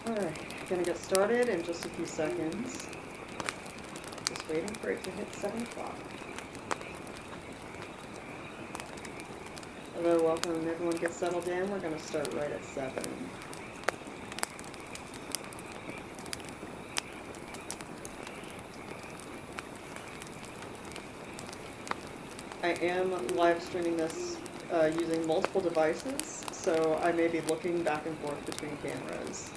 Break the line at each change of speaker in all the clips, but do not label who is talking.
Alright, gonna get started in just a few seconds. Just waiting for it to hit 7 o'clock. Hello, welcome. Everyone get settled in. We're gonna start right at 7. I am live streaming this using multiple devices, so I may be looking back and forth between cameras.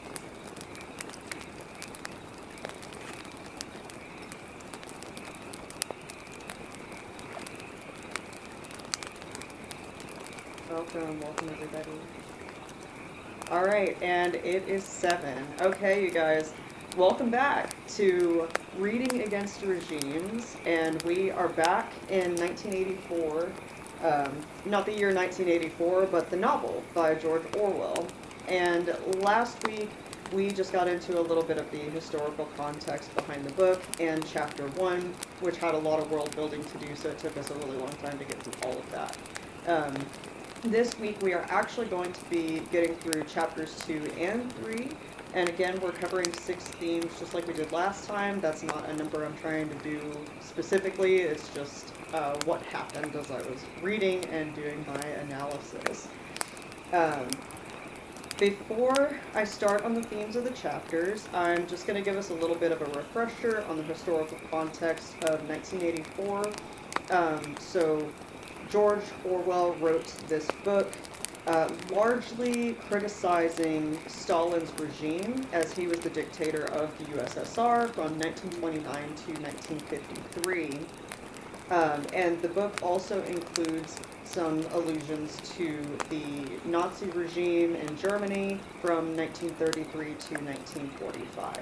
Welcome everybody. Alright, and it is 7. Okay, you guys, welcome back to Reading Against Regimes, and we are back in 1984, not the year 1984, but the novel by George Orwell. And last week, we just got into a little bit of the historical context behind the book and chapter 1, which had a lot of world building to do, so it took us a really long time to get through all of that. This week we are actually going to be getting through chapters 2 and 3, and again we're covering 6 themes just like we did last time. That's not a number I'm trying to do specifically, it's just what happened as I was reading and doing my analysis. Before I start on the themes of the chapters, I'm just going to give us a little bit of a refresher on the historical context of 1984. So George Orwell wrote this book largely criticizing Stalin's regime as he was the dictator of the USSR from 1929 to 1953. And the book also includes some allusions to the Nazi regime in Germany from 1933 to 1945.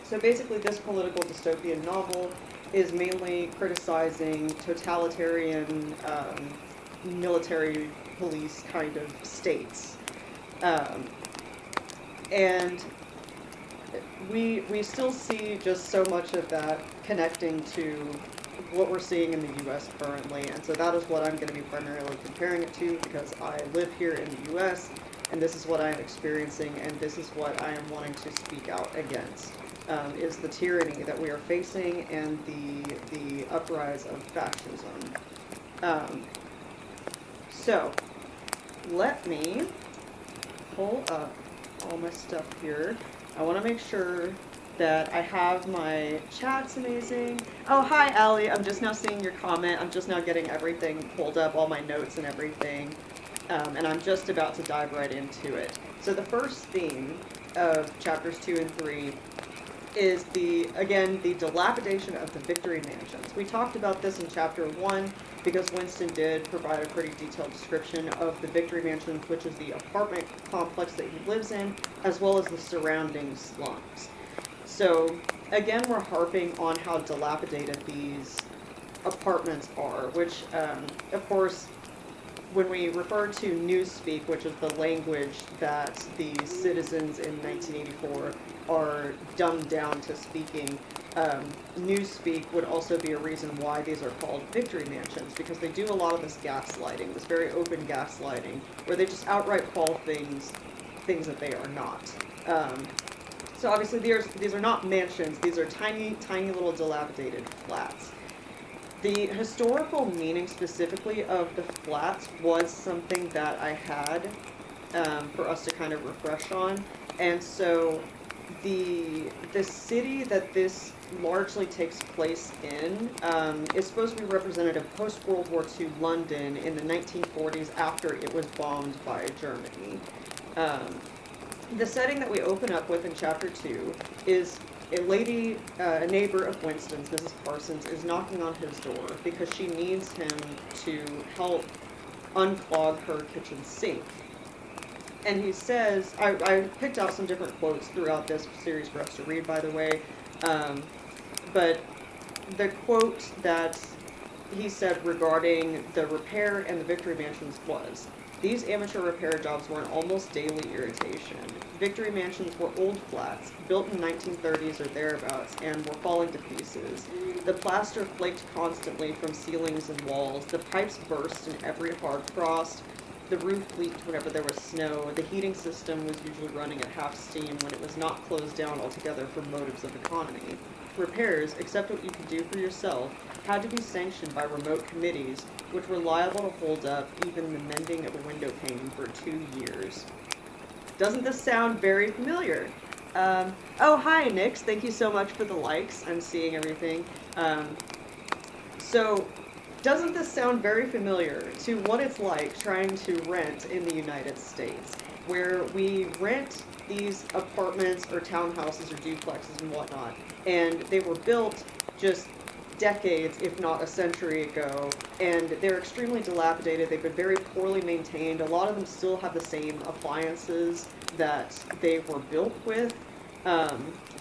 So basically this political dystopian novel is mainly criticizing totalitarian military police kind of states. And we still see just so much of that connecting to what we're seeing in the U.S. currently, and so that is what I'm going to be primarily comparing it to, because I live here in the U.S., and this is what I'm experiencing, and this is what I am wanting to speak out against. Is the tyranny that we are facing and the uprise of fascism. So, let me pull up all my stuff here. I want to make sure that I have my chat's amazing. Oh, hi, Allie. I'm just now seeing your comment. I'm just now getting everything pulled up, all my notes and everything. And I'm just about to dive right into it. So the first theme of chapters 2 and 3 is again, the dilapidation of the Victory Mansions. We talked about this in chapter 1 because Winston did provide a pretty detailed description of the Victory Mansions, which is the apartment complex that he lives in, as well as the surrounding slums. So, again, we're harping on how dilapidated these apartments are, which, of course, when we refer to newspeak, which is the language that the citizens in 1984 are dumbed down to speaking, newspeak would also be a reason why these are called Victory Mansions, because they do a lot of this gaslighting, this very open gaslighting, where they just outright call things that they are not. So obviously these are not mansions, these are tiny, tiny little dilapidated flats. The historical meaning specifically of the flats was something that I had for us to kind of refresh on. And so the city that this largely takes place in is supposed to be representative of post-World War II London in the 1940s after it was bombed by Germany. The setting that we open up with in chapter 2 is a lady, a neighbor of Winston's, Mrs. Parsons, is knocking on his door because she needs him to help unclog her kitchen sink. And he says, I picked out some different quotes throughout this series for us to read, by the way, but the quote that he said regarding the repair and the Victory Mansions was, "These amateur repair jobs were an almost daily irritation. Victory Mansions were old flats, built in the 1930s or thereabouts, and were falling to pieces. The plaster flaked constantly from ceilings and walls. The pipes burst in every hard frost. the roof leaked whenever there was snow. The heating system was usually running at half steam when it was not closed down altogether for motives of economy. Repairs, except what you could do for yourself, had to be sanctioned by remote committees, which were liable to hold up even the mending of a window pane for 2 years. Doesn't this sound very familiar? Oh, hi, Nix. Thank you so much for the likes. I'm seeing everything. So, doesn't this sound very familiar to what it's like trying to rent in the United States, where we rent these apartments or townhouses or duplexes and whatnot, and they were built just decades, if not a century ago, and they're extremely dilapidated. They've been very poorly maintained. A lot of them still have the same appliances that they were built with,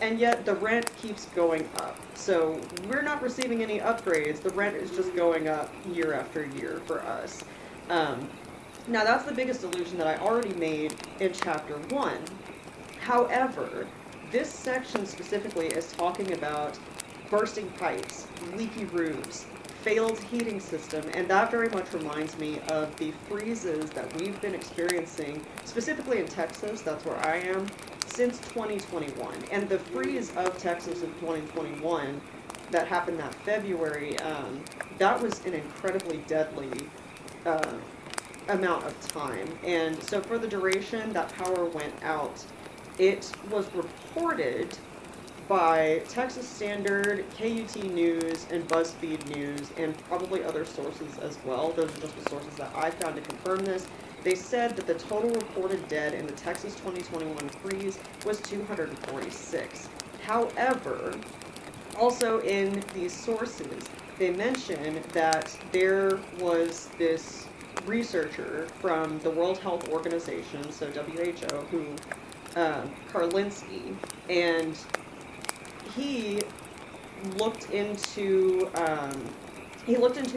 and yet the rent keeps going up. So we're not receiving any upgrades. The rent is just going up year after year for us. Now that's the biggest illusion that I already made in chapter 1. However, this section specifically is talking about bursting pipes, leaky roofs, failed heating system, and that very much reminds me of the freezes that we've been experiencing, specifically in Texas, that's where I am, since 2021. And the freeze of Texas in 2021 that happened that February, that was an incredibly deadly amount of time. And so for the duration that power went out, it was reported by Texas Standard, KUT News, and BuzzFeed News, and probably other sources as well. Those are just the sources that I found to confirm this. They said that the total reported dead in the Texas 2021 freeze was 246. However, also in these sources, they mention that there was this researcher from the World Health Organization, so WHO, who, Karlinski, and he looked into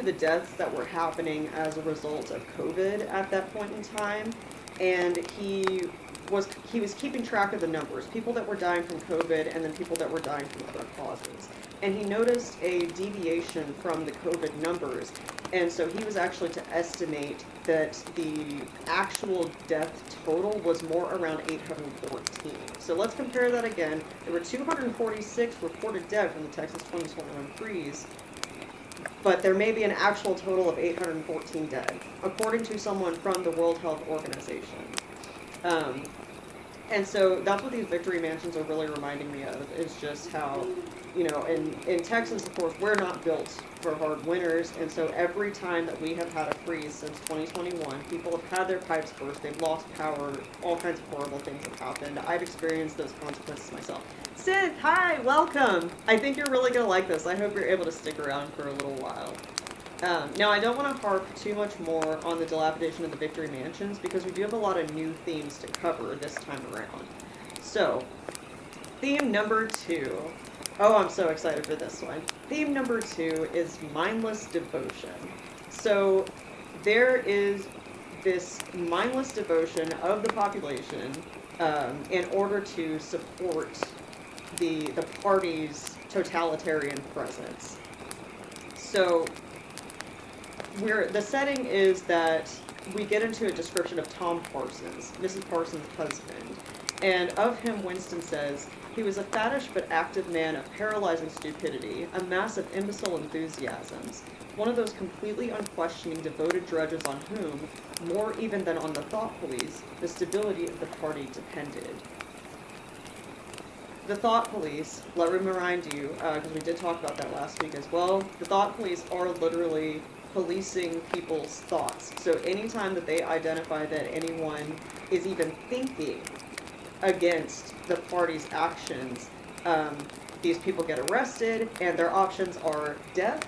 the deaths that were happening as a result of COVID at that point in time, and he was keeping track of the numbers, people that were dying from COVID and then people that were dying from other causes. And he noticed a deviation from the COVID numbers, and so he was actually to estimate that the actual death total was more around 814. So let's compare that again. There were 246 reported dead from the Texas 2021 freeze, but there may be an actual total of 814 dead, according to someone from the World Health Organization. And so that's what these victory mansions are really reminding me of, is just how, you know, in Texas, of course, we're not built for hard winters, and so every time that we have had a freeze since 2021, people have had their pipes burst, they've lost power, all kinds of horrible things have happened. I've experienced those consequences myself. Sid, hi, welcome! I think you're really going to like this. I hope you're able to stick around for a little while. Now, I don't want to harp too much more on the dilapidation of the Victory Mansions, because we do have a lot of new themes to cover this time around. So, theme number 2. Oh, I'm so excited for this one. Theme number 2 is mindless devotion. So, there is this mindless devotion of the population in order to support the party's totalitarian presence. So, the setting is that we get into a description of Tom Parsons, Mrs. Parsons' husband, and of him Winston says, "He was a fattish but active man of paralyzing stupidity, a mass of imbecile enthusiasms, one of those completely unquestioning devoted drudges on whom, more even than on the thought police, the stability of the party depended." The thought police, let me remind you, because we did talk about that last week as well, the thought police are literally policing people's thoughts. So anytime that they identify that anyone is even thinking against the party's actions, these people get arrested, and their options are death,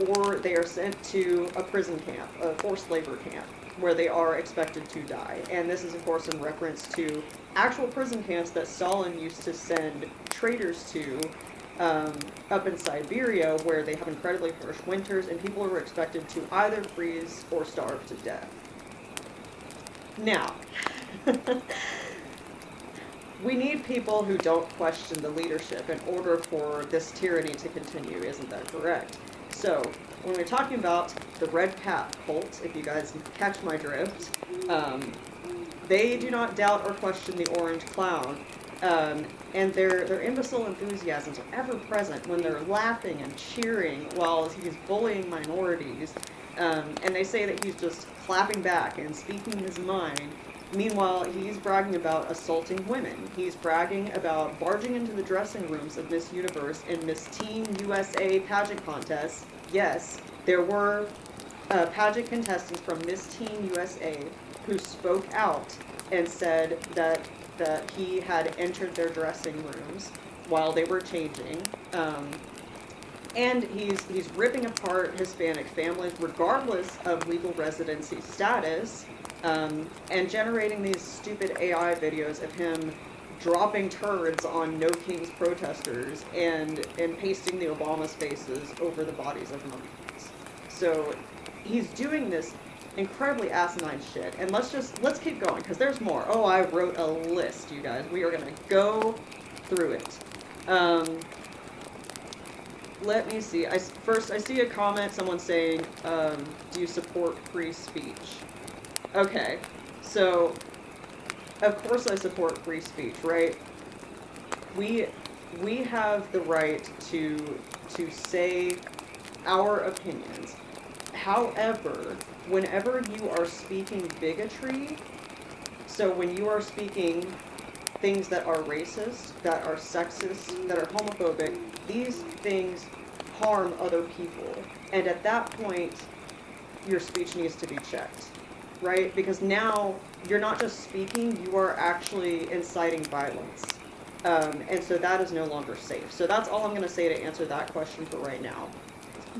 or they are sent to a prison camp, a forced labor camp, where they are expected to die. And this is, of course, in reference to actual prison camps that Stalin used to send traitors to up in Siberia, where they have incredibly harsh winters, and people are expected to either freeze or starve to death. Now, we need people who don't question the leadership in order for this tyranny to continue, isn't that correct? So, when we're talking about the Red Cap cult, if you guys catch my drift, they do not doubt or question the orange clown. And their imbecile enthusiasms are ever present when they're laughing and cheering while he's bullying minorities. And they say that he's just clapping back and speaking his mind. Meanwhile, he's bragging about assaulting women. He's bragging about barging into the dressing rooms of Miss Universe and Miss Teen USA pageant contests. Yes, there were pageant contestants from Miss Teen USA who spoke out and said that he had entered their dressing rooms while they were changing. And he's ripping apart Hispanic families regardless of legal residency status, and generating these stupid AI videos of him dropping turds on No Kings protesters and pasting the Obama's faces over the bodies of monkeys. So he's doing this incredibly asinine shit, and let's keep going, because there's more. Oh, I wrote a list, you guys. We are gonna go through it. Let me see. First, I see a comment, someone saying, do you support free speech? Okay, so, of course I support free speech, right? We have the right to say our opinions. However, whenever you are speaking bigotry, so when you are speaking things that are racist, that are sexist, that are homophobic, these things harm other people. And at that point, your speech needs to be checked, right? Because now you're not just speaking, you are actually inciting violence. And so that is no longer safe. So that's all I'm going to say to answer that question for right now.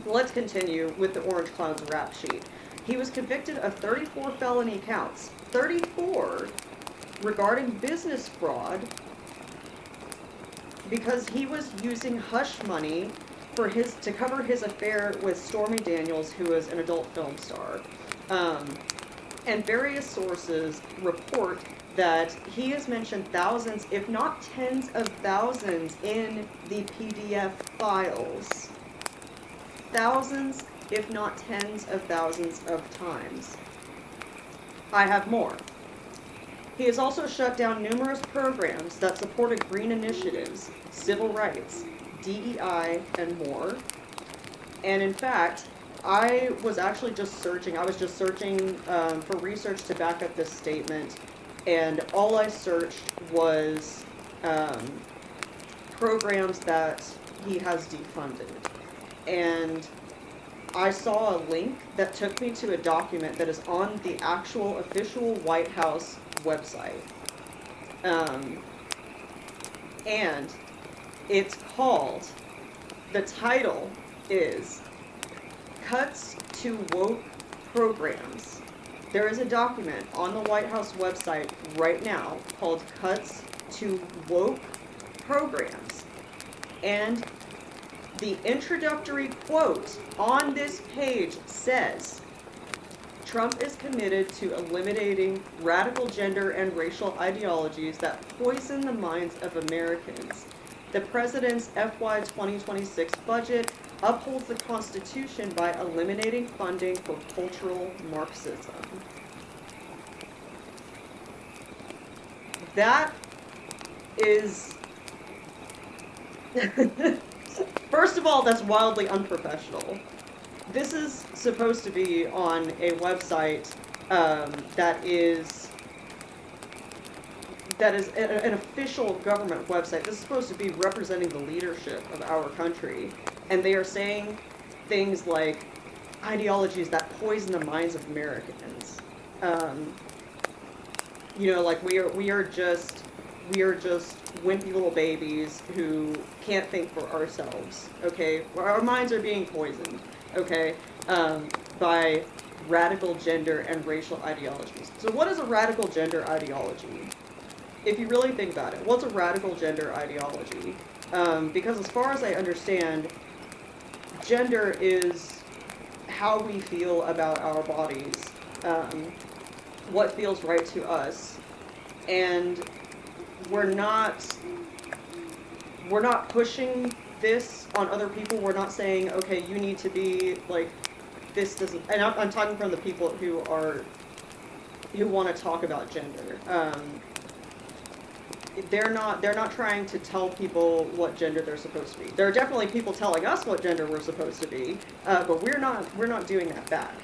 Let's continue with the Orange Clown's rap sheet. He was convicted of 34 felony counts, 34 regarding business fraud, because he was using hush money to cover his affair with Stormy Daniels, who is an adult film star. And various sources report that he has mentioned thousands, if not tens of thousands, in the PDF files. Thousands, if not tens of thousands of times. I have more. He has also shut down numerous programs that supported green initiatives, civil rights, DEI, and more. And in fact, I was just searching for research to back up this statement, and all I searched was programs that he has defunded. And I saw a link that took me to a document that is on the actual official White House website. And it's called, the title is Cuts to Woke Programs. There is a document on the White House website right now called Cuts to Woke Programs. And the introductory quote on this page says, Trump is committed to eliminating radical gender and racial ideologies that poison the minds of Americans. The president's FY 2026 budget upholds the Constitution by eliminating funding for cultural Marxism. That is... First of all, that's wildly unprofessional. This is supposed to be on a website that is an official government website. This is supposed to be representing the leadership of our country. And they are saying things like ideologies that poison the minds of Americans. Like we are just wimpy little babies who can't think for ourselves, okay? Our minds are being poisoned, okay, by radical gender and racial ideologies. So what is a radical gender ideology? If you really think about it, what's a radical gender ideology? Because as far as I understand, gender is how we feel about our bodies, what feels right to us, and we're not pushing this on other people. We're not saying, okay, you need to be like, this doesn't, and I'm talking from the people who want to talk about gender. They're not trying to tell people what gender they're supposed to be. There are definitely people telling us what gender we're supposed to be, but we're not doing that back.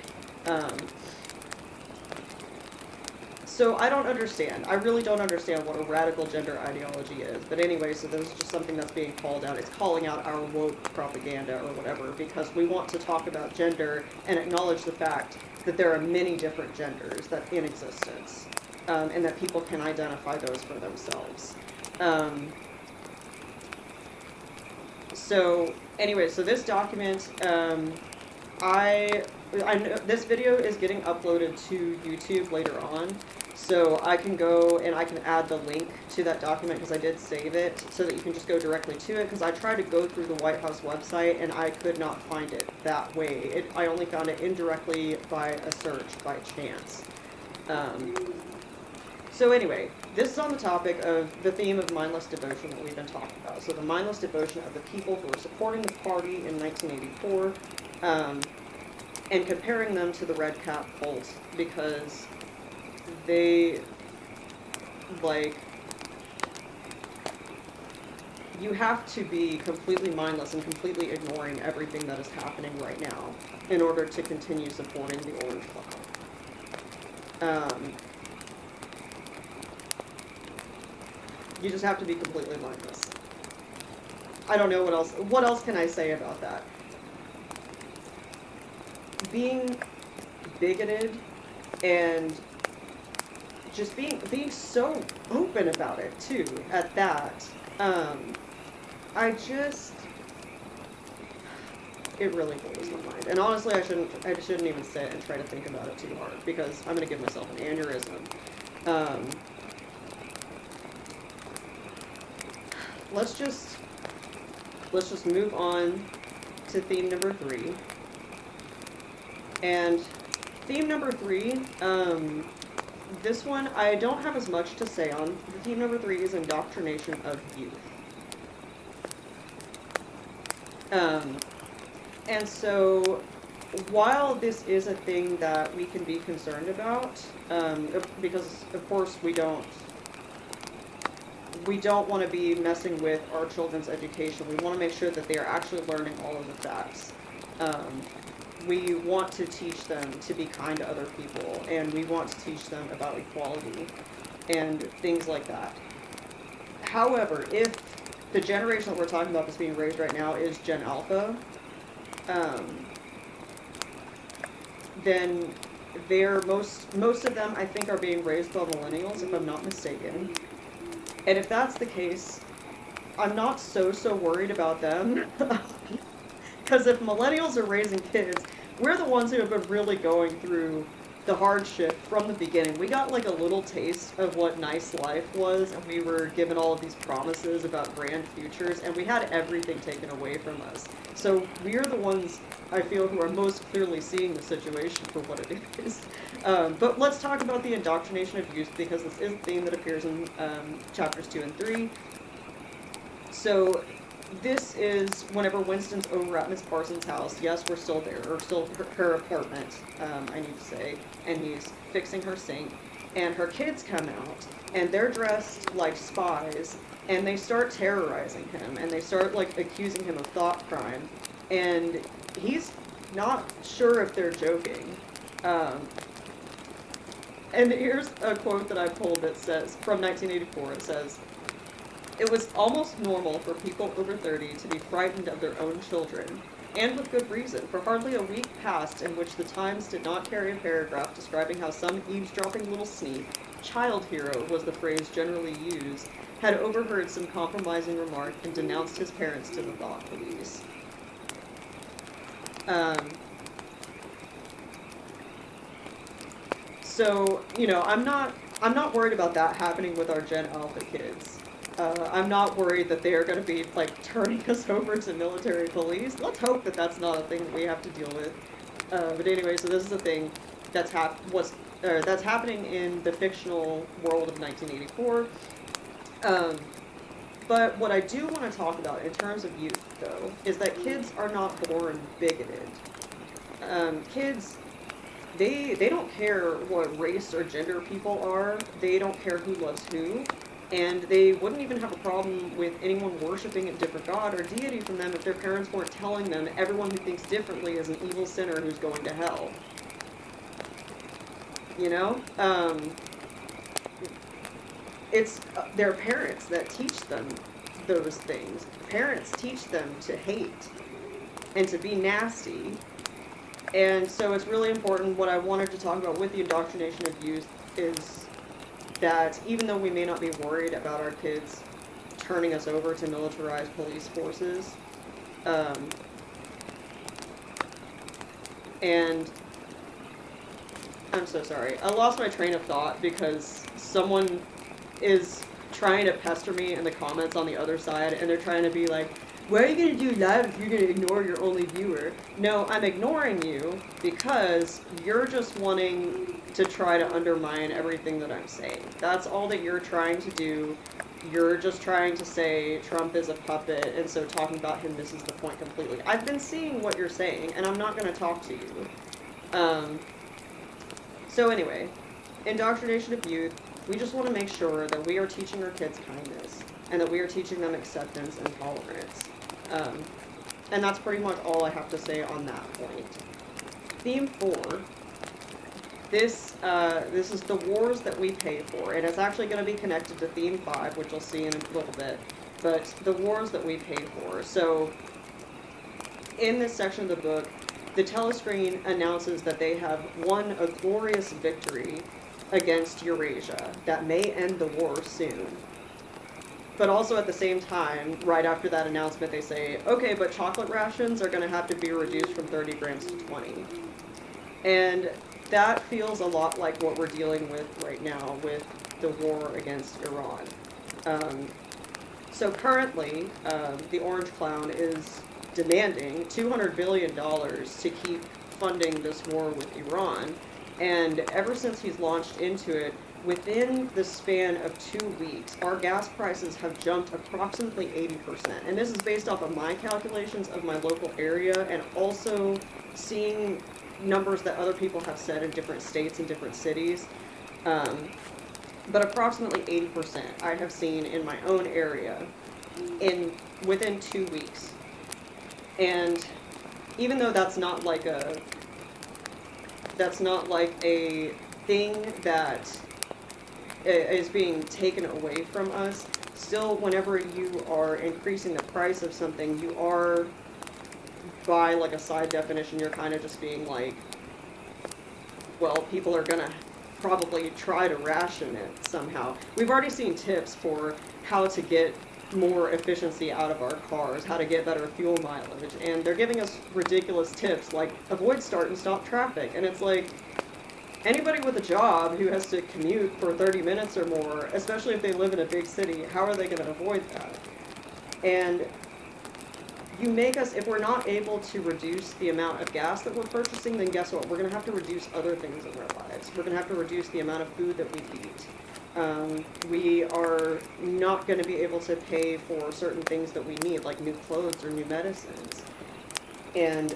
So I don't understand. I really don't understand what a radical gender ideology is. But anyway, so this is just something that's being called out. It's calling out our woke propaganda or whatever, because we want to talk about gender and acknowledge the fact that there are many different genders that in existence, and that people can identify those for themselves. So anyway, so this document, I know this video is getting uploaded to YouTube later on, so I can go and I can add the link to that document because I did save it so that you can just go directly to it, because I tried to go through the White House website and I could not find it that way. I only found it indirectly by a search by chance. So anyway, this is on the topic of the theme of mindless devotion that we've been talking about. So the mindless devotion of the people who were supporting the party in 1984, and comparing them to the Red Cap cult, because they, like, you have to be completely mindless and completely ignoring everything that is happening right now in order to continue supporting the Orange Cloud. You just have to be completely mindless. I don't know what else can I say about that? Being bigoted and just being so open about it too, at that. It really blows my mind. And honestly, I shouldn't even sit and try to think about it too hard, because I'm gonna give myself an aneurysm. Let's just move on to theme number 3. And theme number 3, this one I don't have as much to say on. The theme number 3 is indoctrination of youth. And so, while this is a thing that we can be concerned about, because of course we don't want to be messing with our children's education. We want to make sure that they are actually learning all of the facts. We want to teach them to be kind to other people, and we want to teach them about equality and things like that. However, if the generation that we're talking about that's being raised right now is Gen Alpha, then most of them, I think, are being raised by millennials, if I'm not mistaken. And if that's the case, I'm not so worried about them. Because if millennials are raising kids, we're the ones who have been really going through the hardship from the beginning. We got like a little taste of what nice life was, and we were given all of these promises about grand futures, and we had everything taken away from us. So we're the ones, I feel, who are most clearly seeing the situation for what it is. But let's talk about the indoctrination of youth, because this is a theme that appears in chapters 2 and 3. So this is whenever Winston's over at Miss Parsons' house. Yes, we're still there, or still her apartment, I need to say, and he's fixing her sink, and her kids come out, and they're dressed like spies, and they start terrorizing him, and they start like accusing him of thought crime, and he's not sure if they're joking. And here's a quote that I pulled that says, from 1984, it says, "It was almost normal for people over 30 to be frightened of their own children, and with good reason, for hardly a week passed in which the Times did not carry a paragraph describing how some eavesdropping little sneak, child hero was the phrase generally used, had overheard some compromising remark and denounced his parents to the thought police." So, you know, I'm not worried about that happening with our Gen Alpha kids. I'm not worried that they are going to be, like, turning us over to military police. Let's hope that that's not a thing that we have to deal with. But anyway, so this is a thing that's happening in the fictional world of 1984. But what I do want to talk about in terms of youth, though, is that kids are not born bigoted. Kids, they don't care what race or gender people are. They don't care who loves who. And they wouldn't even have a problem with anyone worshiping a different god or deity from them if their parents weren't telling them everyone who thinks differently is an evil sinner who's going to hell. You know? It's their parents that teach them those things. Parents teach them to hate and to be nasty. And so it's really important. What I wanted to talk about with the indoctrination of youth is that even though we may not be worried about our kids turning us over to militarized police forces, and I'm so sorry. I lost my train of thought because someone is trying to pester me in the comments on the other side, and they're trying to be like, why are you going to do live if you're going to ignore your only viewer? No, I'm ignoring you because you're just wanting to try to undermine everything that I'm saying. That's all that you're trying to do. You're just trying to say Trump is a puppet, and so talking about him misses the point completely. I've been seeing what you're saying, and I'm not going to talk to you. So anyway, indoctrination of youth, we just want to make sure that we are teaching our kids kindness, and that we are teaching them acceptance and tolerance. And that's pretty much all I have to say on that point. Theme 4. This is the wars that we pay for, and it's actually going to be connected to Theme 5, which you'll see in a little bit, but the wars that we pay for. So, in this section of the book, the telescreen announces that they have won a glorious victory against Eurasia that may end the war soon. But also at the same time, right after that announcement, they say, okay, but chocolate rations are going to have to be reduced from 30 grams to 20. And that feels a lot like what we're dealing with right now with the war against Iran. So currently, the Orange Clown is demanding $200 billion to keep funding this war with Iran. And ever since he's launched into it, within the span of 2 weeks, our gas prices have jumped approximately 80%. And this is based off of my calculations of my local area and also seeing numbers that other people have said in different states and different cities. But approximately 80% I have seen in my own area within 2 weeks. And even though that's not like a thing that is being taken away from us, still, whenever you are increasing the price of something, you are, by like a side definition, you're kind of just being like, well, people are gonna probably try to ration it somehow. We've already seen tips for how to get more efficiency out of our cars, how to get better fuel mileage, and they're giving us ridiculous tips like avoid start and stop traffic, and it's like, anybody with a job who has to commute for 30 minutes or more, especially if they live in a big city, how are they going to avoid that? And you make us, if we're not able to reduce the amount of gas that we're purchasing, then guess what? We're going to have to reduce other things in our lives. We're going to have to reduce the amount of food that we eat. We are not going to be able to pay for certain things that we need, like new clothes or new medicines. And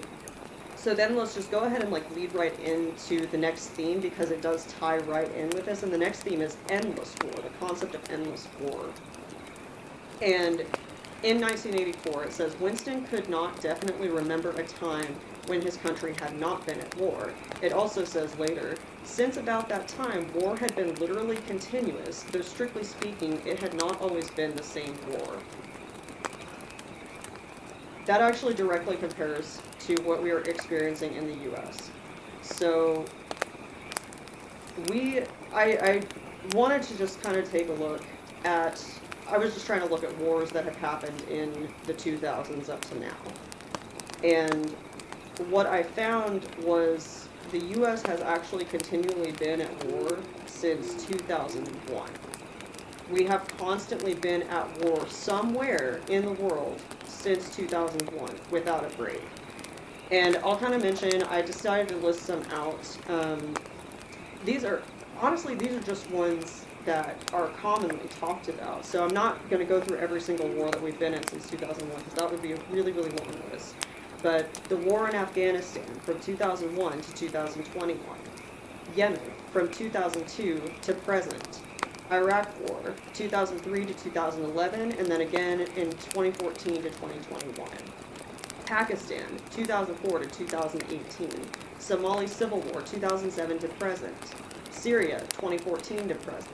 so then let's just go ahead and like lead right into the next theme, because it does tie right in with this. And the next theme is endless war, the concept of endless war. And in 1984, it says, Winston could not definitely remember a time when his country had not been at war. It also says later, since about that time, war had been literally continuous, though strictly speaking, it had not always been the same war. That actually directly compares to what we are experiencing in the U.S. So I wanted to just kind of take a look at, I was just trying to look at wars that have happened in the 2000s up to now. And what I found was the U.S. has actually continually been at war since 2001. We have constantly been at war somewhere in the world since 2001 without a break. And I'll kind of mention, I decided to list some out. These are just ones that are commonly talked about. So I'm not going to go through every single war that we've been in since 2001, because that would be a really, really long list. But the war in Afghanistan from 2001 to 2021, Yemen from 2002 to present, Iraq War 2003 to 2011, and then again in 2014 to 2021. Pakistan 2004 to 2018, Somali Civil War 2007 to present, Syria 2014 to present,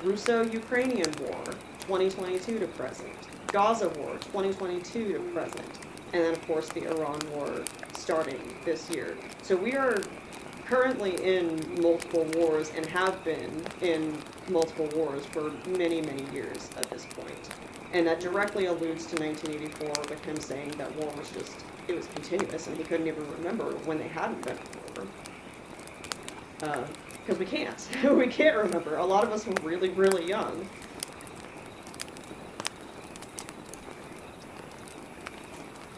Russo-Ukrainian War 2022 to present, Gaza War 2022 to present, and then of course the Iran War starting this year. So we are currently in multiple wars and have been in multiple wars for many, many years at this point. And that directly alludes to 1984 with him saying that war was just, it was continuous and he couldn't even remember when they hadn't been at war. Because we can't. We can't remember. A lot of us were really, really young.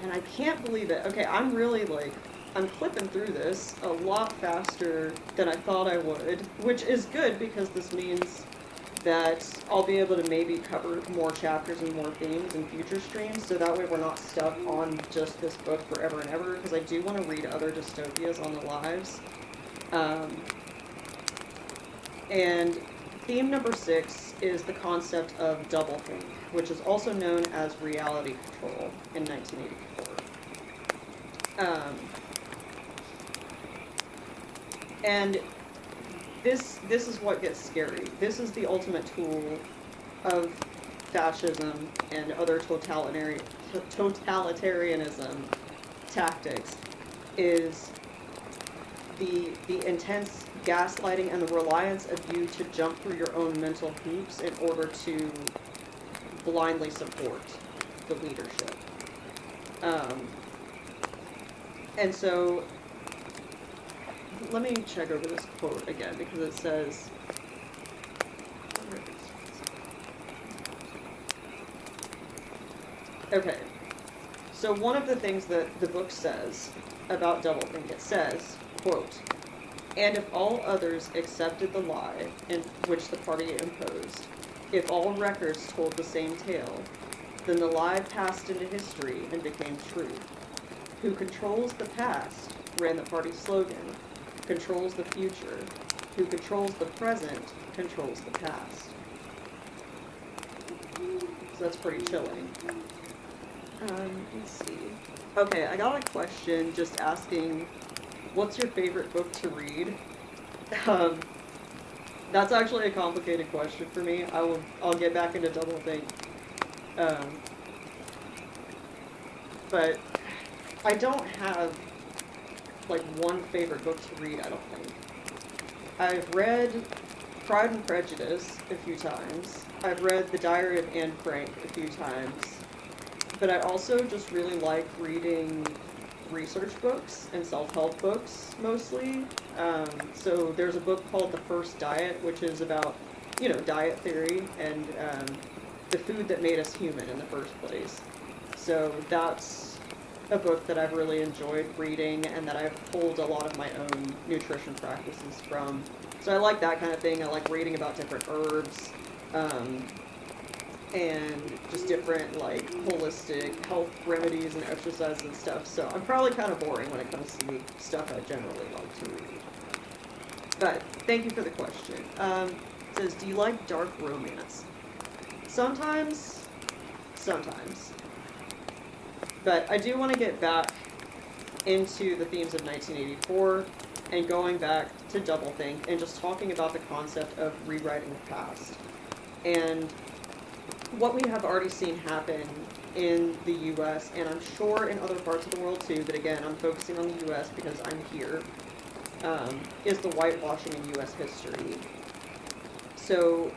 And I can't believe it. Okay, I'm really I'm clipping through this a lot faster than I thought I would, which is good because this means that I'll be able to maybe cover more chapters and more themes in future streams, so that way we're not stuck on just this book forever and ever, because I do want to read other dystopias on the lives. And theme number 6 is the concept of doublethink, which is also known as reality control in 1984. And this is what gets scary. This is the ultimate tool of fascism and other totalitarianism tactics, is the intense gaslighting and the reliance of you to jump through your own mental hoops in order to blindly support the leadership. And so let me check over this quote again, because it says, okay, so one of the things that the book says about doublethink, it says, quote, "And if all others accepted the lie in which the party imposed, if all records told the same tale, then the lie passed into history and became truth. Who controls the past," ran the party slogan, "controls the future. Who controls the present controls the past." So that's pretty chilling. Let's see. Okay, I got a question just asking, what's your favorite book to read? That's actually a complicated question for me. I'll get back into doublethink. But I don't have one favorite book to read, I don't think. I've read Pride and Prejudice a few times. I've read The Diary of Anne Frank a few times. But I also just really like reading research books and self-help books, mostly. So there's a book called The First Diet, which is about, diet theory and the food that made us human in the first place. So that's a book that I've really enjoyed reading and that I've pulled a lot of my own nutrition practices from. So I like that kind of thing. I like reading about different herbs, and just different holistic health remedies and exercise and stuff. So I'm probably kind of boring when it comes to the stuff I generally like to read. But thank you for the question. It says, do you like dark romance? Sometimes. But I do want to get back into the themes of 1984 and going back to doublethink and just talking about the concept of rewriting the past. And what we have already seen happen in the U.S., and I'm sure in other parts of the world too, but again, I'm focusing on the U.S. because I'm here, is the whitewashing in U.S. history. So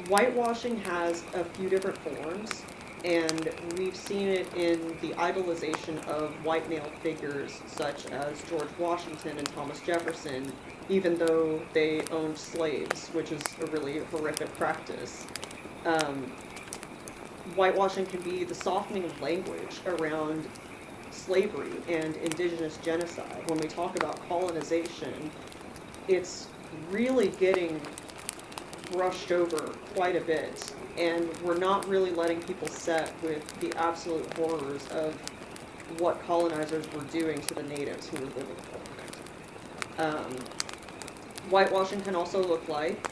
whitewashing has a few different forms, and we've seen it in the idolization of white male figures such as George Washington and Thomas Jefferson, even though they owned slaves, which is a really horrific practice. Whitewashing can be the softening of language around slavery and indigenous genocide. When we talk about colonization, it's really getting brushed over quite a bit, and we're not really letting people set with the absolute horrors of what colonizers were doing to the natives who were living there. Whitewashing can also look like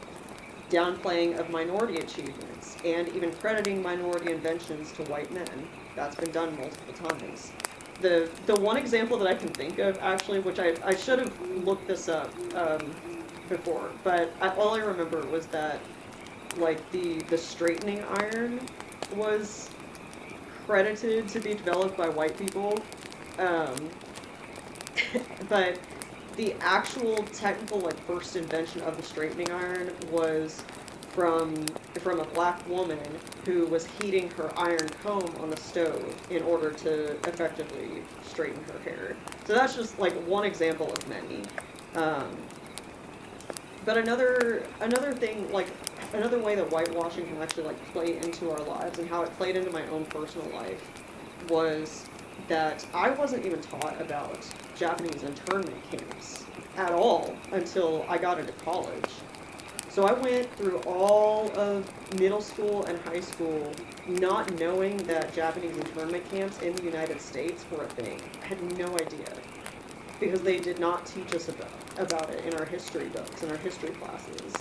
downplaying of minority achievements and even crediting minority inventions to white men. That's been done multiple times. The one example that I can think of, actually, which I should have looked this up before, but all I remember was that, like, the straightening iron was credited to be developed by white people, but the actual technical, like, first invention of the straightening iron was from a black woman who was heating her iron comb on the stove in order to effectively straighten her hair. So that's just, like, one example of many. But another thing, like, another way that whitewashing can actually, like, play into our lives and how it played into my own personal life was that I wasn't even taught about Japanese internment camps at all until I got into college. So I went through all of middle school and high school not knowing that Japanese internment camps in the United States were a thing. I had no idea, because they did not teach us about it in our history books, in our history classes.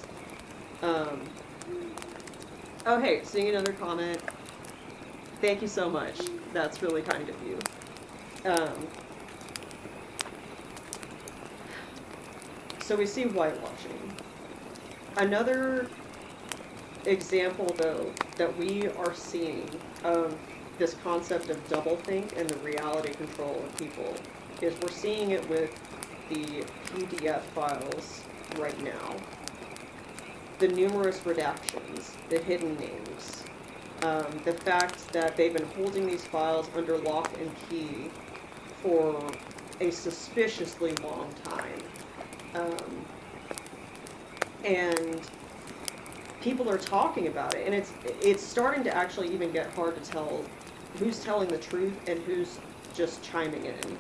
Oh hey, seeing another comment. Thank you so much. That's really kind of you. So we see whitewashing. Another example, though, that we are seeing of this concept of doublethink and the reality control of people is we're seeing it with the PDF files right now. The numerous redactions, the hidden names, the fact that they've been holding these files under lock and key for a suspiciously long time. And people are talking about it, and it's starting to actually even get hard to tell who's telling the truth and who's just chiming in.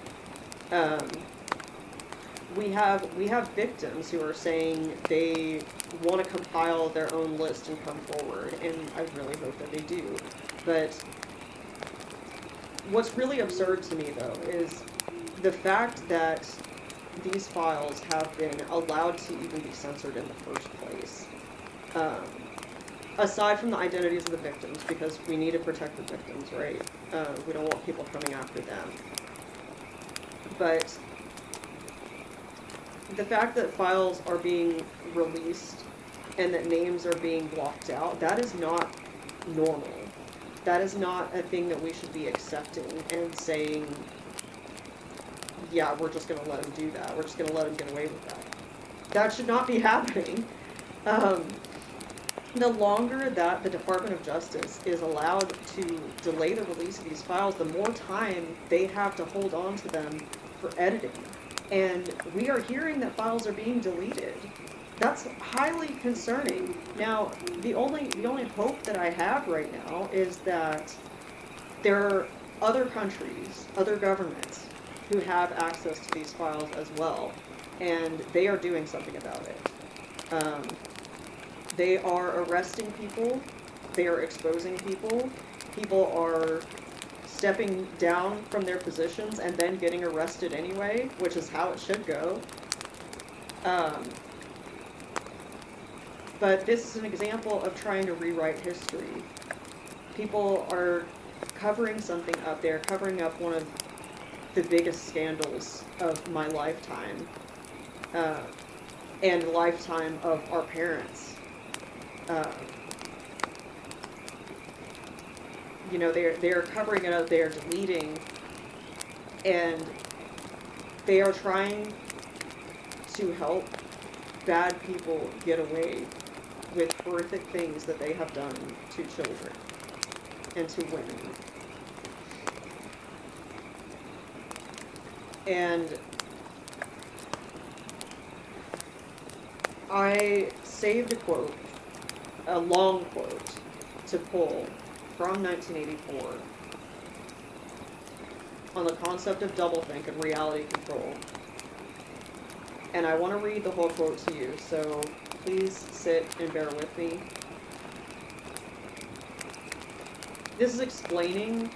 We have victims who are saying they want to compile their own list and come forward, and I really hope that they do. But what's really absurd to me, though, is the fact that these files have been allowed to even be censored in the first place. Aside from the identities of the victims, because we need to protect the victims, right? We don't want people coming after them. But the fact that files are being released and that names are being blocked out, that is not normal. That is not a thing that we should be accepting and saying, yeah, we're just going to let them do that. We're just going to let them get away with that. That should not be happening. The longer that the Department of Justice is allowed to delay the release of these files, the more time they have to hold on to them for editing. And we are hearing that files are being deleted. That's highly concerning. Now, the only hope that I have right now is that there are other countries, other governments, who have access to these files as well, and they are doing something about it. They are arresting people, they are exposing people, people are stepping down from their positions and then getting arrested anyway, which is how it should go. But this is an example of trying to rewrite history. People are covering something up. They're covering up one of the biggest scandals of my lifetime, and the lifetime of our parents. You know, they're covering it up, they're deleting, and they are trying to help bad people get away with horrific things that they have done to children and to women. And I saved a quote, a long quote, to pull from 1984 on the concept of doublethink and reality control. And I want to read the whole quote to you, so please sit and bear with me. This is explaining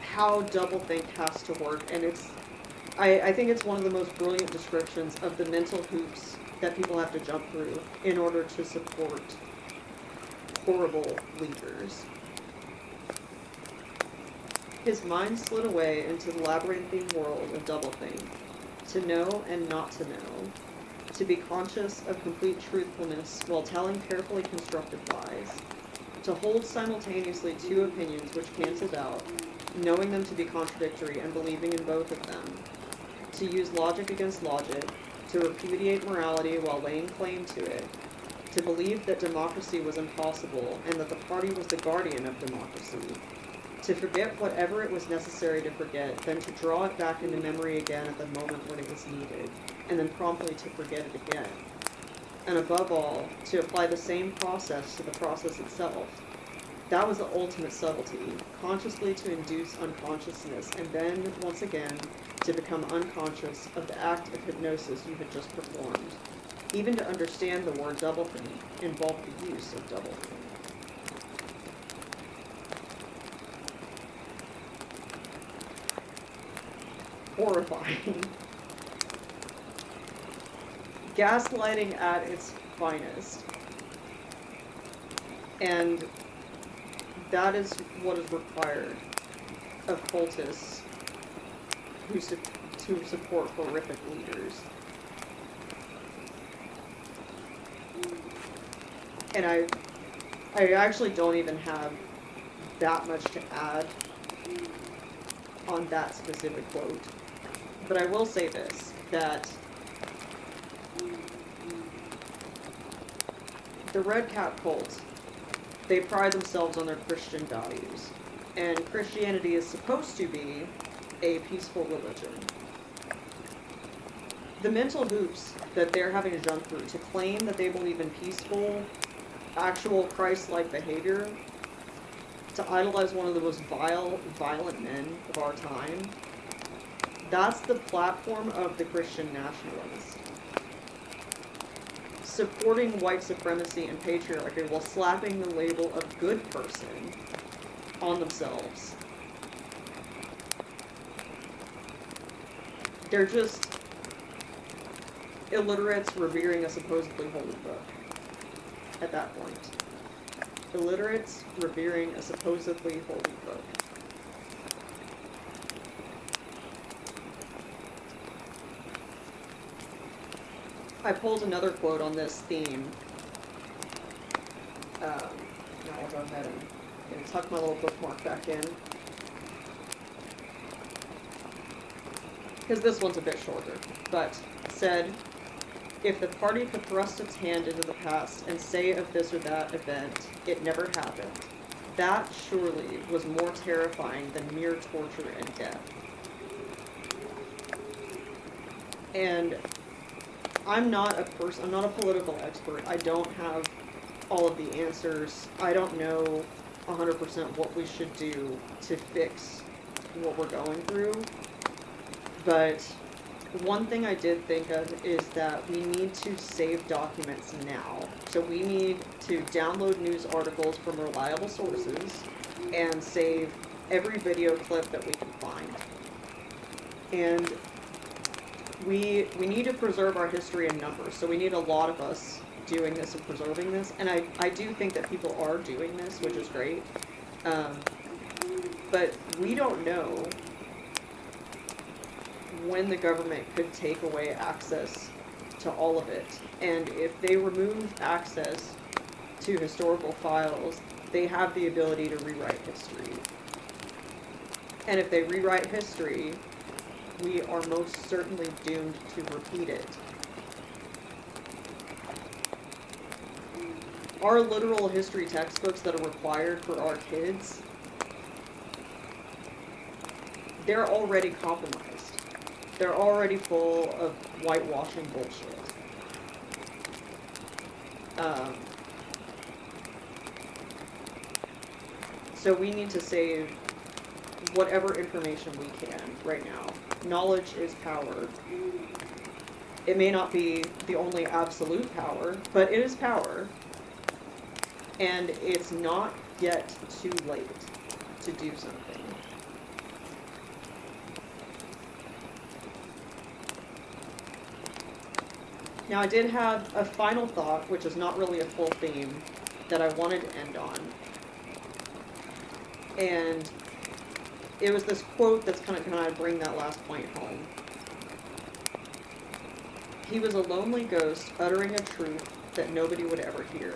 how doublethink has to work, and I think it's one of the most brilliant descriptions of the mental hoops that people have to jump through in order to support horrible leaders. His mind slid away into the labyrinthine world of doublethink, to know and not to know, to be conscious of complete truthfulness while telling carefully constructed lies, to hold simultaneously two opinions which canceled out, knowing them to be contradictory and believing in both of them, to use logic against logic, to repudiate morality while laying claim to it, to believe that democracy was impossible and that the party was the guardian of democracy, to forget whatever it was necessary to forget, then to draw it back into memory again at the moment when it was needed, and then promptly to forget it again. And above all, to apply the same process to the process itself. That was the ultimate subtlety, consciously to induce unconsciousness, and then, once again, to become unconscious of the act of hypnosis you had just performed. Even to understand the word doublethink involved the use of doublethink. Horrifying. Gaslighting at its finest. And that is what is required of cultists who support horrific leaders. And I actually don't even have that much to add on that specific quote. But I will say this, that the Red Cap cult, they pride themselves on their Christian values. And Christianity is supposed to be a peaceful religion. The mental hoops that they're having to jump through to claim that they believe in peaceful, actual Christ-like behavior, to idolize one of the most violent men of our time, that's the platform of the Christian nationalist. Supporting white supremacy and patriarchy while slapping the label of good person on themselves. They're just illiterates revering a supposedly holy book at that point. Illiterates revering a supposedly holy book. I pulled another quote on this theme. Now I'll go ahead and tuck my little bookmark back in. Because this one's a bit shorter, but said, if the party could thrust its hand into the past and say of this or that event, it never happened, that surely was more terrifying than mere torture and death. And I'm not a political expert. I don't have all of the answers. I don't know 100% what we should do to fix what we're going through. But one thing I did think of is that we need to save documents now. So we need to download news articles from reliable sources and save every video clip that we can find. And we need to preserve our history in numbers. So we need a lot of us doing this and preserving this. And I do think that people are doing this, which is great. But we don't know when the government could take away access to all of it. And if they remove access to historical files, they have the ability to rewrite history. And if they rewrite history, we are most certainly doomed to repeat it. Our literal history textbooks that are required for our kids, they're already compromised. They're already full of whitewashing bullshit. So we need to save whatever information we can right now. Knowledge is power. It may not be the only absolute power, but it is power. And it's not yet too late to do something. Now, I did have a final thought, which is not really a full theme, that I wanted to end on. And it was this quote that's kind of bring that last point home. He was a lonely ghost uttering a truth that nobody would ever hear.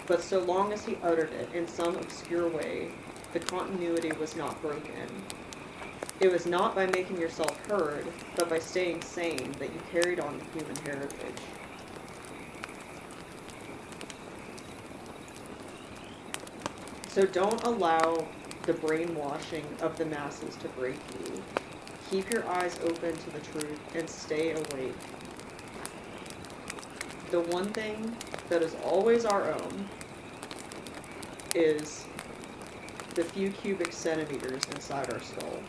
But so long as he uttered it in some obscure way, the continuity was not broken. It was not by making yourself heard, but by staying sane that you carried on the human heritage. So don't allow the brainwashing of the masses to break you. Keep your eyes open to the truth and stay awake. The one thing that is always our own is the few cubic centimeters inside our skull.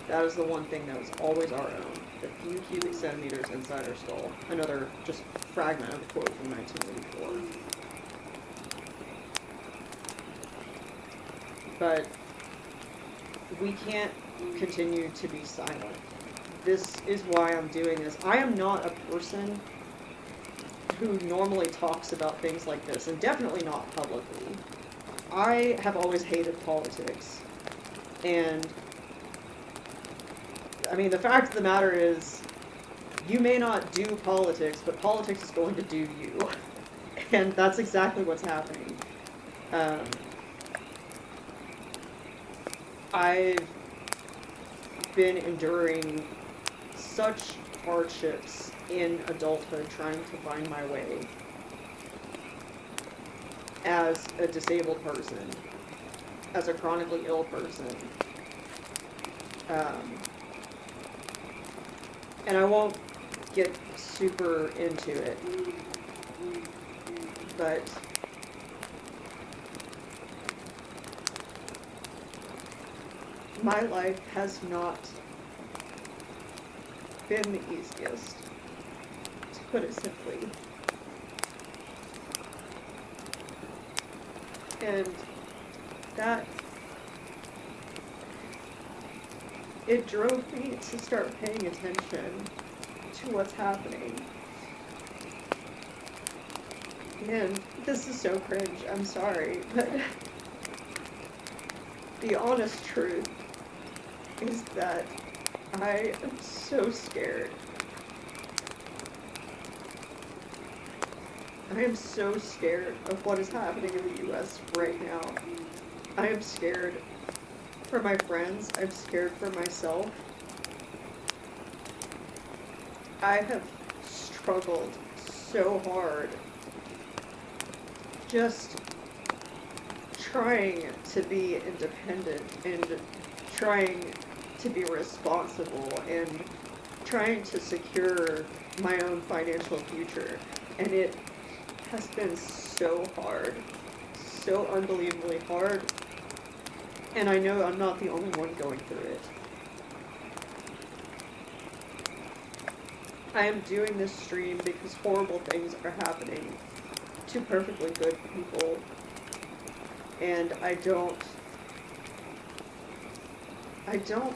That is the one thing that is always our own. The few cubic centimeters inside our skull. Another just fragment of a quote from 1984. But we can't continue to be silent. This is why I'm doing this. I am not a person who normally talks about things like this, and definitely not publicly. I have always hated politics. And I mean, the fact of the matter is, you may not do politics, but politics is going to do you. And that's exactly what's happening. I've been enduring such hardships in adulthood trying to find my way as a disabled person, as a chronically ill person. And I won't get super into it, but my life has not been the easiest, to put it simply. And that, it drove me to start paying attention to what's happening. And this is so cringe, I'm sorry, but the honest truth is that I am so scared. I am so scared of what is happening in the U.S. right now. I am scared for my friends. I'm scared for myself. I have struggled so hard just trying to be independent and trying to be responsible and trying to secure my own financial future. And it has been so hard, so unbelievably hard. And I know I'm not the only one going through it. I am doing this stream because horrible things are happening to perfectly good people. And I don't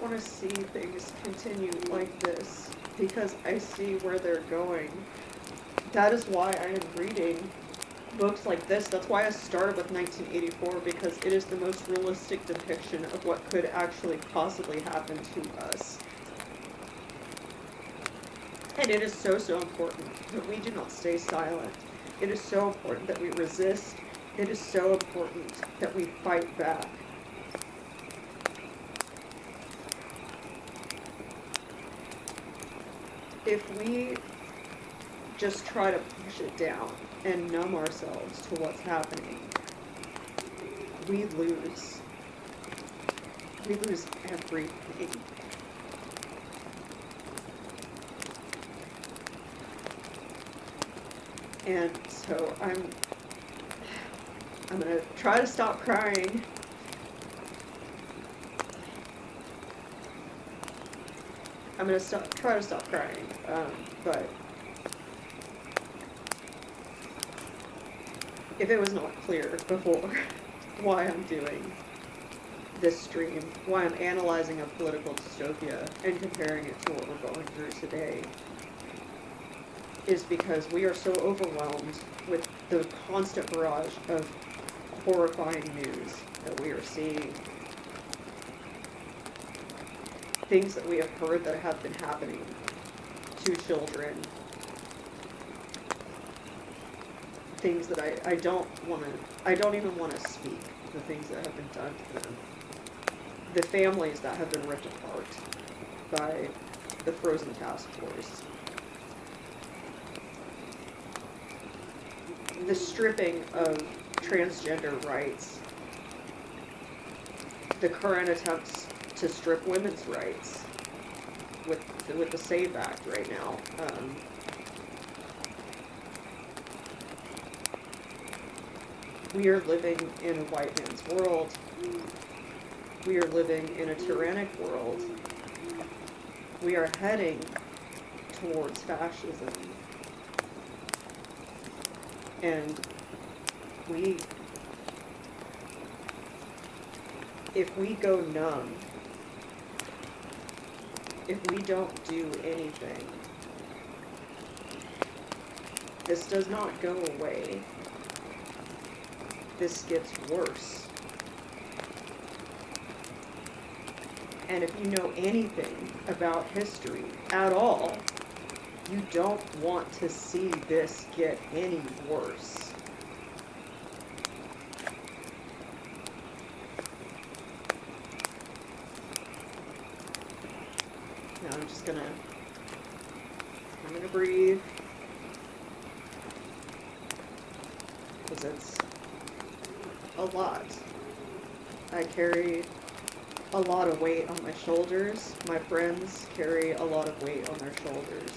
want to see things continue like this because I see where they're going. That is why I am reading books like this. That's why I started with 1984, because it is the most realistic depiction of what could actually possibly happen to us. And it is so, so important that we do not stay silent. It is so important that we resist. It is so important that we fight back. If we just try to push it down and numb ourselves to what's happening, we lose. We lose everything. And so I'm gonna try to stop crying. I'm gonna try to stop crying, but if it was not clear before why I'm doing this stream, why I'm analyzing a political dystopia and comparing it to what we're going through today, is because we are so overwhelmed with the constant barrage of horrifying news that we are seeing. Things that we have heard that have been happening to children. Things that I don't even want to speak, the things that have been done to them. The families that have been ripped apart by the Frozen Task Force. The stripping of transgender rights. The current attempts to strip women's rights with the SAVE Act right now. We are living in a white man's world. We are living in a tyrannic world. We are heading towards fascism. And if we go numb, if we don't do anything, this does not go away. This gets worse. And if you know anything about history at all, you don't want to see this get any worse. Now I'm gonna breathe. Because it's a lot. I carry a lot of weight on my shoulders. My friends carry a lot of weight on their shoulders.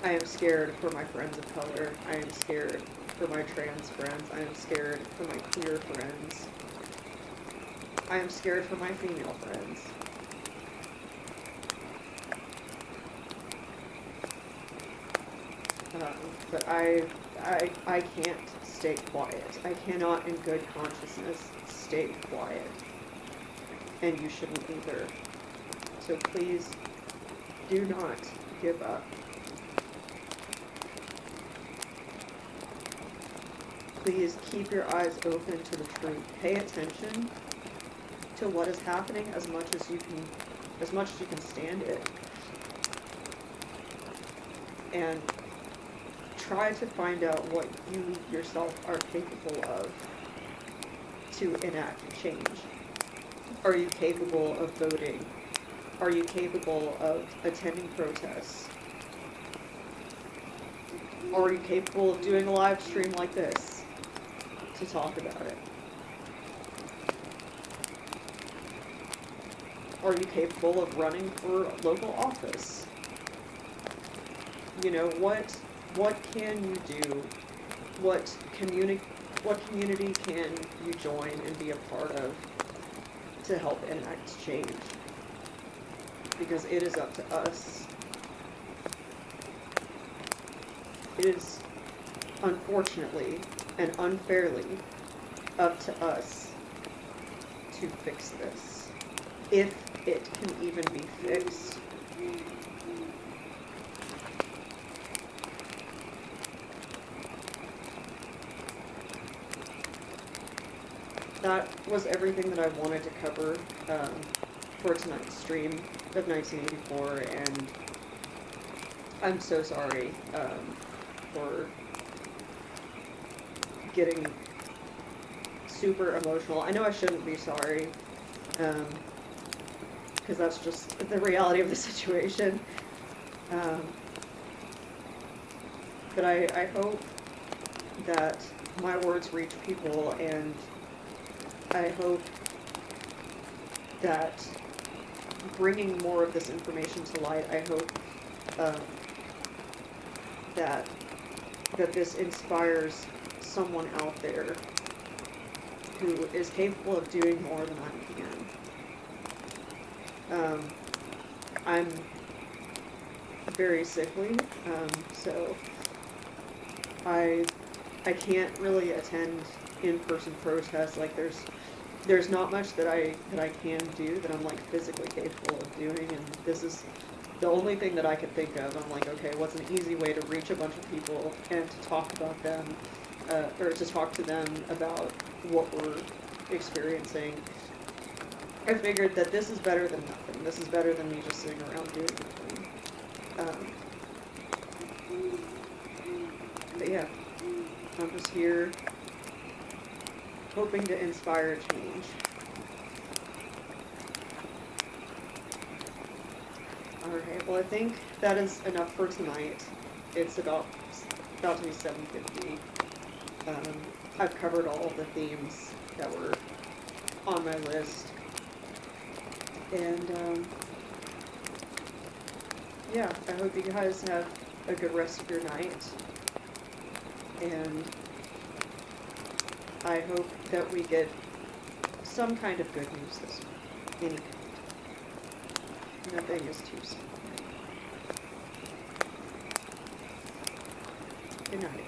I am scared for my friends of color. I am scared for my trans friends. I am scared for my queer friends. I am scared for my female friends. But I can't stay quiet. I cannot in good consciousness stay quiet. And you shouldn't either. So please do not give up. Please keep your eyes open to the truth. Pay attention to what is happening as much as you can stand it. And try to find out what you yourself are capable of to enact change. Are you capable of voting? Are you capable of attending protests? Or are you capable of doing a live stream like this to talk about it? Are you capable of running for local office? You know, what can you do? What community can you join and be a part of to help enact change? Because it is up to us. It is unfortunately and unfairly up to us to fix this, if it can even be fixed. That was everything that I wanted to cover for tonight's stream of 1984, and I'm so sorry for getting super emotional. I know I shouldn't be sorry, because that's just the reality of the situation. But I hope that my words reach people, and I hope that bringing more of this information to light, I hope that this inspires someone out there who is capable of doing more than I can. I'm very sickly, so I can't really attend in-person protests. Like there's not much that I can do that I'm like physically capable of doing, and this is the only thing that I could think of. I'm like, okay, what's an easy way to reach a bunch of people and to talk about them, or to talk to them about what we're experiencing. I figured that this is better than nothing. This is better than me just sitting around doing nothing. But yeah, I'm just here hoping to inspire change. Alright, well I think that is enough for tonight. It's about to be 7:50. I've covered all of the themes that were on my list. And yeah, I hope you guys have a good rest of your night. And I hope that we get some kind of good news this week. Any kind. Nothing is too small. Good night.